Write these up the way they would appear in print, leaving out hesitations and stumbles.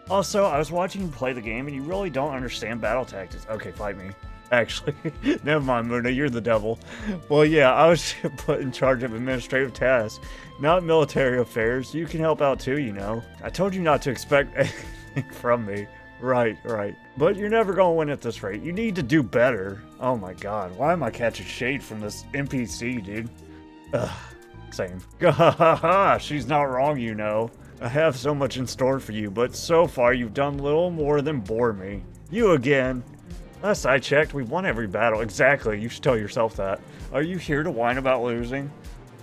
Also, I was watching you play the game and you really don't understand battle tactics. Okay, fight me. Actually, never mind, Muna, you're the devil. Well, yeah, I was put in charge of administrative tasks, not military affairs. You can help out too, you know. I told you not to expect anything from me. Right, right. But you're never gonna win at this rate. You need to do better. Oh my god, why am I catching shade from this NPC, dude? Ugh, same. She's not wrong, you know. I have so much in store for you, but so far you've done little more than bore me. You again. Last I checked, we've won every battle. Exactly, you should tell yourself that. Are you here to whine about losing?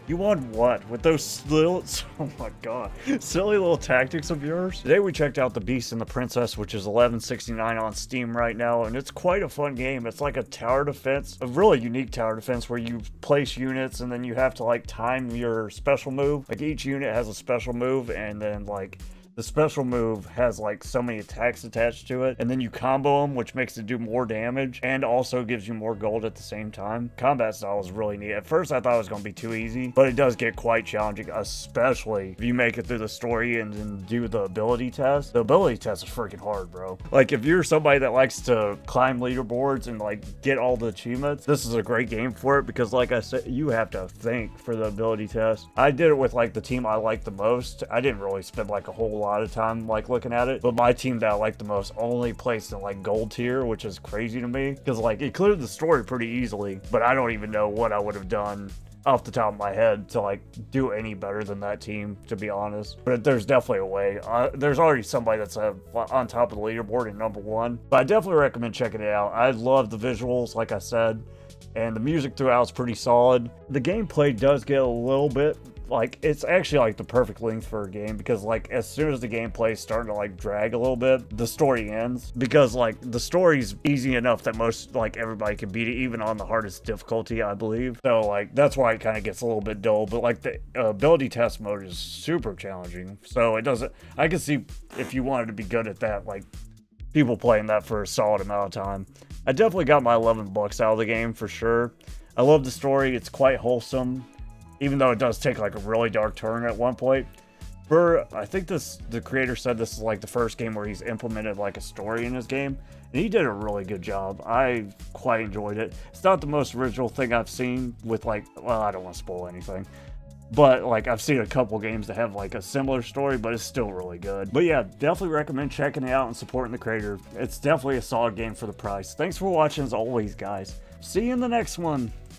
You won what? With those little, oh my god, silly little tactics of yours? Today we checked out The Beast and the Princess, which is $11.69 on Steam right now, and it's quite a fun game. It's like a tower defense, a really unique tower defense where you place units and then you have to like time your special move. Like each unit has a special move, and then like the special move has like so many attacks attached to it, and then you combo them, which makes it do more damage and also gives you more gold at the same time. Combat style is really neat. At first I thought it was going to be too easy, but it does get quite challenging, especially if you make it through the story and then do the ability test. The ability test is freaking hard, bro. Like if you're somebody that likes to climb leaderboards and like get all the achievements, this is a great game for it because like I said, you have to think for the ability test. I did it with like the team I liked the most. I didn't really spend like a whole lot of time like looking at it, but my team that I liked the most only placed in like gold tier, which is crazy to me because like it cleared the story pretty easily, but I don't even know what I would have done off the top of my head to like do any better than that team, to be honest. But there's definitely a way. There's already somebody that's on top of the leaderboard in #1, but I definitely recommend checking it out. I love the visuals, like I said, and the music throughout is pretty solid. The gameplay does get a little bit like, it's actually like the perfect length for a game because like as soon as the gameplay is starting to like drag a little bit, the story ends because like the story's easy enough that most like everybody can beat it, even on the hardest difficulty, I believe. So like that's why it kind of gets a little bit dull, but like the ability test mode is super challenging, so it doesn't, I can see if you wanted to be good at that, like people playing that for a solid amount of time. I definitely got my 11 bucks out of the game for sure. I love the story, it's quite wholesome, even though it does take like a really dark turn at one point. I think the creator said this is like the first game where he's implemented like a story in his game, and he did a really good job. I quite enjoyed it. It's not the most original thing I've seen with like, well, I don't want to spoil anything, but like I've seen a couple games that have like a similar story, but it's still really good. But yeah, definitely recommend checking it out and supporting the creator. It's definitely a solid game for the price. Thanks for watching as always, guys. See you in the next one.